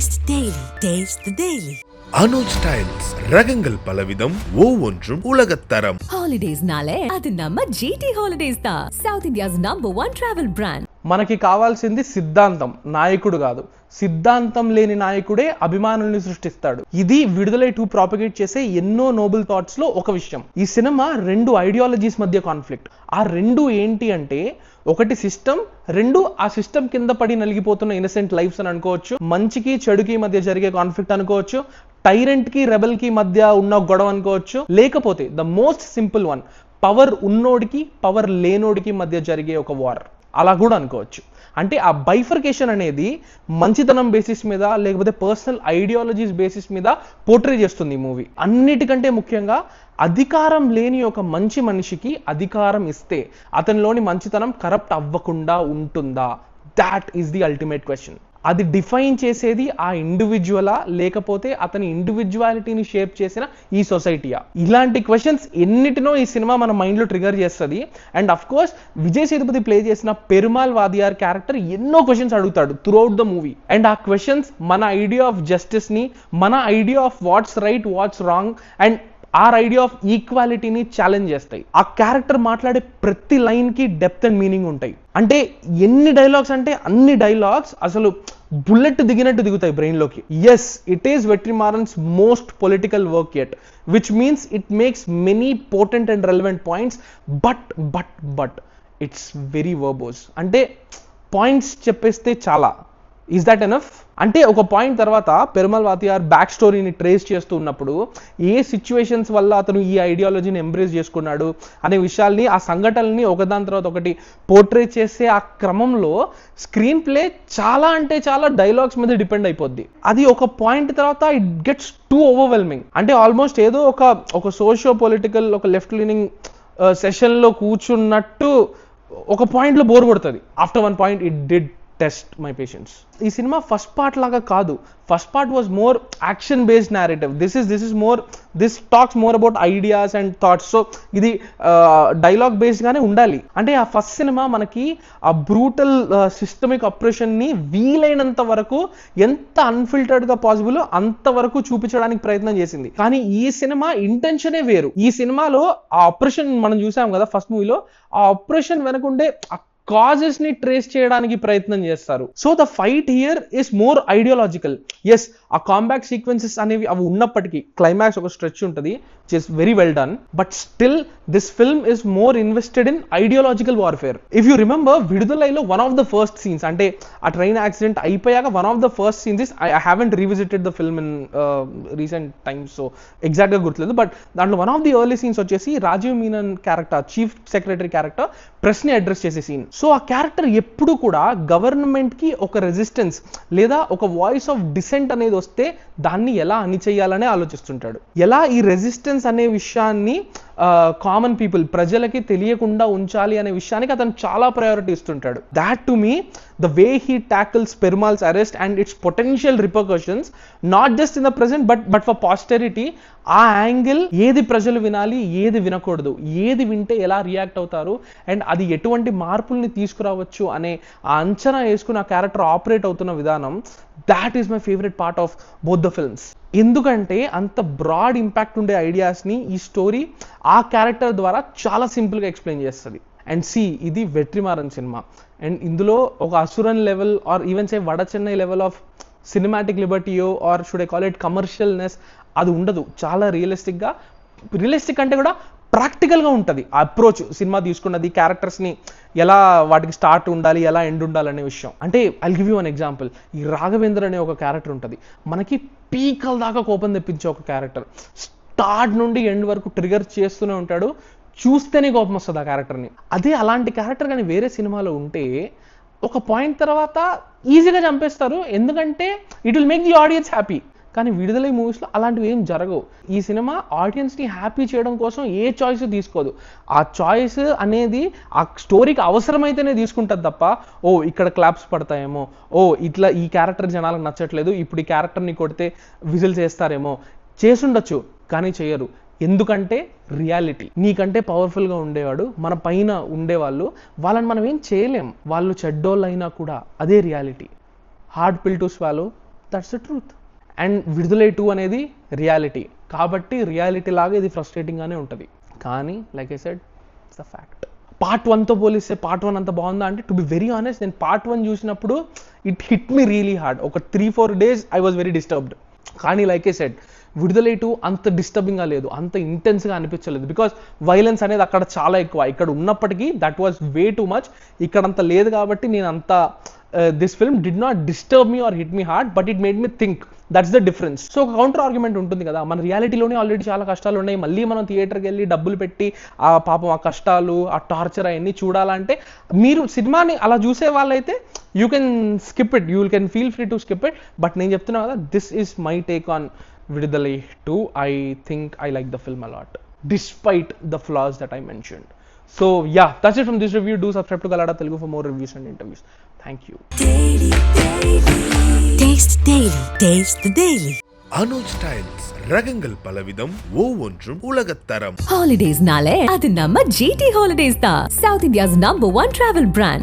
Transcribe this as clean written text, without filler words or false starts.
Taste the Daily. Taste the Daily. Anuj styles ரகங்கள் பலவிதம் ஒவ்வொன்றும் உலகத்தரம். హాలిడేస్నాలే అది నమ్మ GT హాలిడేస్ దా సౌత్ ఇండియాస్ #1 ట్రావెల్ బ్రాండ్. మనకి కావాల్సింది సిద్ధాంతం, నాయకుడు కాదు. సిద్ధాంతం లేని నాయకుడే అభిమానుల్ని సృష్టిస్తాడు. ఇది విడుదలై 2 ప్రాపగేట్ చేసే ఎన్నో నోబుల్ థాట్స్ లో ఒక విషయం. ఈ సినిమా 2 ఐడియాలజీస్ మధ్య కాన్ఫ్లిక్ట్. ఆ 2 ఏంటి అంటే, ఒకటి సిస్టమ్, 2 ఆ సిస్టమ్ కింద పడి నలిగిపోతున్న ఇన్నసెంట్ లైఫ్స్ అని అనుకోవచ్చు. మంచికి చెడుకి మధ్య జరిగే కాన్ఫ్లిక్ట్ అనుకోవచ్చు. టైరెంట్ కి రెబెల్ కి మధ్య ఉన్న గొడవ అనుకోవచ్చు. లేకపోతే the most simple one, power ఉన్నోడికి పవర్ లేనోడికి మధ్య జరిగే ఒక వార్, అలా కూడా అనుకోవచ్చు. అంటే ఆ బైఫర్కేషన్ అనేది మంచితనం బేసిస్ మీద లేకపోతే పర్సనల్ ఐడియాలజీస్ బేసిస్ మీద పోర్ట్రే చేస్తుంది ఈ మూవీ. అన్నిటికంటే ముఖ్యంగా అధికారం లేని ఒక మంచి మనిషికి అధికారం ఇస్తే అతనిలోని మంచితనం కరప్ట్ అవ్వకుండా ఉంటుందా? That is the ultimate question. అది డిఫైన్ చేసేది ఆ ఇండివిజువలా లేకపోతే అతని ఇండివిజువాలిటీని షేప్ చేసిన ఈ సొసైటీయా? ఇలాంటి క్వశ్చన్స్ ఎన్నిటినో ఈ సినిమా మన మైండ్లో ట్రిగర్ చేస్తుంది. And of course Vijay Sethupathi play చేసిన పెరుమాల్ వాదియార్ క్యారెక్టర్ ఎన్నో క్వశ్చన్స్ అడుగుతాడు త్రూఅవుట్ ద మూవీ. అండ్ ఆ క్వశ్చన్స్ మన ఐడియా ఆఫ్ జస్టిస్ని, మన idea of what's right what's wrong and our idea of ఈక్వాలిటీని ఛాలెంజ్ చేస్తాయి. ఆ క్యారెక్టర్ మాట్లాడే ప్రతి లైన్ కి డెప్త్ అండ్ మీనింగ్ ఉంటాయి. అంటే ఎన్ని డైలాగ్స్ అంటే అన్ని డైలాగ్స్ అసలు బుల్లెట్ దిగినట్టు దిగుతాయి బ్రెయిన్ లోకి. Yes, it is Vetrimaaran's most political work yet, which means it makes many potent and relevant points. But it's very verbose. అంటే పాయింట్స్ చెప్పేస్తే చాలా. Is that enough? అంటే ఒక పాయింట్ తర్వాత పెరుమాల్ వాదియార్ బ్యాక్ స్టోరీని ట్రేస్ చేస్తూ ఉన్నప్పుడు ఏ సిచ్యువేషన్స్ వల్ల అతను ఈ ఐడియాలజీని ఎంబ్రేస్ చేసుకున్నాడు అనే విషయాల్ని, ఆ సంఘటనల్ని ఒకదాని తర్వాత ఒకటి పోర్ట్రే చేసే ఆ క్రమంలో స్క్రీన్ ప్లే చాలా అంటే చాలా డైలాగ్స్ మీద డిపెండ్ అయిపోద్ది. అది ఒక పాయింట్ తర్వాత ఇట్ గెట్స్ టూ ఓవర్వెల్మింగ్. అంటే ఆల్మోస్ట్ ఏదో ఒక సోషియో పొలిటికల్ ఒక లెఫ్ట్ లీనింగ్ సెషన్లో కూర్చున్నట్టు ఒక పాయింట్లో బోర్ కొడుతుంది. After one point it did test my patience. ఈ సినిమా ఫస్ట్ పార్ట్ లాగా కాదు. First part was more action based narrative. This talks more about ideas and thoughts. So ఇది డైలాగ్ బేస్డ్ గానే ఉండాలి. అంటే ఆ ఫస్ట్ సినిమా మనకి ఆ బ్రూటల్ సిస్టమిక్ అప్రెషన్ ని వీలైనంత వరకు ఎంత అన్ఫిల్టర్డ్ గా పాసిబుల్ అంతవరకు చూపించడానికి ప్రయత్నం చేసింది. కానీ ఈ సినిమా ఇంటెన్షనే వేరు. ఈ సినిమాలో ఆ అప్రెషన్ మనం చూసాం కదా ఫస్ట్ మూవీలో, ఆ అప్రెషన్ వెనకుండే కాజెస్ ని ట్రేస్ చేయడానికి ప్రయత్నం చేస్తారు. So the fight here is more ideological. Yes, ఆ కాంబాట్ సీక్వెన్సెస్ అనేవి అవి ఉన్నప్పటికీ క్లైమాక్స్ ఒక స్ట్రెచ్ ఉంటుంది, which is very well done. But still this film is more invested in ideological warfare. If you remember, విడుదలైలో one of the first scenes, అంటే ఆ train accident అయిపోయాక one of the first scenes is, I haven't revisited the film in recent times, so exact గా గుర్తులేదు. But దాంట్లో one of the early scenes వచ్చేసి Rajiv Menon character, chief secretary character press ని address చేసే scene. So ఆ character ఎప్పుడు కూడా government కి ఒక రెసిస్టెన్స్ లేదా ఒక వాయిస్ ఆఫ్ డిసెంట్ అనేది వస్తే దాన్ని ఎలా అణిచేయాలనే ఆలోచిస్తుంటాడు. ఎలా ఈ రెసిస్టెన్స్ అనే విషయాన్ని కామన్ పీపుల్, ప్రజలకి తెలియకుండా ఉంచాలి అనే విషయానికి అతను చాలా ప్రయారిటీ ఇస్తుంటాడు. That to me the way he tackles Perumal's arrest and its potential repercussions, not just in the present but for posterity. ఆ యాంగిల్, ఏది ప్రజలు వినాలి ఏది వినకూడదు, ఏది వింటే ఎలా రియాక్ట్ అవుతారు అండ్ అది ఎటువంటి మార్పుల్ని తీసుకురావచ్చు అనే ఆ అంచనా వేసుకుని ఆ క్యారెక్టర్ ఆపరేట్ అవుతున్న విధానం, that is my favourite part of both the films. ఎందుకంటే అంత బ్రాడ్ ఇంపాక్ట్ ఉండే ఐడియాస్ని ఈ స్టోరీ ఆ క్యారెక్టర్ ద్వారా చాలా సింపుల్గా ఎక్స్ప్లెయిన్ చేస్తుంది. అండ్ సి, ఇది వెట్రిమారన్ సినిమా. అండ్ ఇందులో ఒక Asuran level or even say Vada Chennai level of cinematic లిబర్టీయో or should I call it commercialness అది ఉండదు. చాలా రియలిస్టిక్ అంటే కూడా ప్రాక్టికల్గా ఉంటుంది ఆ అప్రోచ్. సినిమా తీసుకున్నది క్యారెక్టర్స్ని ఎలా వాటికి స్టార్ట్ ఉండాలి, ఎలా ఎండ్ ఉండాలనే విషయం. అంటే I'll give you an example. ఈ రాఘవేంద్ర అనే ఒక క్యారెక్టర్ ఉంటుంది, మనకి పీకల దాకా కోపం తెప్పించే ఒక క్యారెక్టర్. స్టార్ట్ నుండి ఎండ్ వరకు ట్రిగర్ చేస్తూనే ఉంటాడు, చూస్తేనే కోపం వస్తుంది ఆ క్యారెక్టర్ని. అదే అలాంటి క్యారెక్టర్ కానీ వేరే సినిమాలో ఉంటే ఒక పాయింట్ తర్వాత ఈజీగా చంపేస్తారు, ఎందుకంటే it will make the audience happy. కానీ విడుదలై మూవీస్లో అలాంటివి ఏం జరగవు. ఈ సినిమా ఆడియన్స్ని హ్యాపీ చేయడం కోసం ఏ చాయిస్ తీసుకోదు. ఆ చాయిస్ అనేది ఆ స్టోరీకి అవసరమైతేనే తీసుకుంటుంది తప్ప, ఓ ఇక్కడ క్లాప్స్ పడతాయేమో, ఓ ఇట్లా ఈ క్యారెక్టర్ జనాలకు నచ్చట్లేదు ఇప్పుడు ఈ క్యారెక్టర్ని కొడితే విజిల్స్ వేస్తారేమో, చేసుండొచ్చు కానీ చేయరు. ఎందుకంటే రియాలిటీ. నీకంటే పవర్ఫుల్గా ఉండేవాడు, మన పైన ఉండేవాళ్ళు, వాళ్ళని మనం ఏం చేయలేం. వాళ్ళు చెడ్డోళ్ళు అయినా కూడా అదే రియాలిటీ. హార్డ్ పిల్ to swallow, that's the truth. And విడుదలై 2 అనేది రియాలిటీ కాబట్టి రియాలిటీ లాగా ఇది ఫ్రస్ట్రేటింగ్గానే ఉంటుంది. కానీ like I said it's the fact. Part 1తో పోలిస్తే పార్ట్ 1 అంత బాగుందా అంటే టు బి వెరీ ఆనెస్ట్ నేను పార్ట్ 1 చూసినప్పుడు it hit me really hard. ఒక 3-4 days I was very disturbed. కానీ లైక్ ఐ సెడ్ విడుదలై 2 అంత డిస్టర్బింగ్గా లేదు, అంత ఇంటెన్స్గా అనిపించలేదు. బికాస్ వైలెన్స్ అనేది అక్కడ చాలా ఎక్కువ. ఇక్కడ ఉన్నప్పటికీ that was way too much. ఇక్కడ అంత లేదు కాబట్టి నేను అంత this film did not disturb me or hit me hard, but it made me think. That's the difference. So ఒక కౌంటర్ ఆర్గ్యుమెంట్ ఉంటుంది కదా, మన రియాలిటీలోనే ఆల్రెడీ చాలా కష్టాలు ఉన్నాయి, మళ్ళీ మనం థియేటర్కి వెళ్ళి డబ్బులు పెట్టి ఆ పాపం ఆ కష్టాలు ఆ టార్చర్ అవన్నీ చూడాలంటే మీరు సినిమాని అలా చూసే వాళ్ళైతే you can skip it, you can feel free to skip it. But నేను చెప్తున్నా కదా, this is my take on విడుదలై 2. I think I like the film a lot despite the flaws that I mentioned. So yeah, that's it from this review. Do subscribe to Gallada Telugu for more reviews and interviews. Thank you. Taste the daily. Anuj styles ரகங்கள் பலவிதம் ஒவ்வொன்றும் உலகத்தரம். Holidays nale adu namma GT Holidays da, South India's #1 travel brand.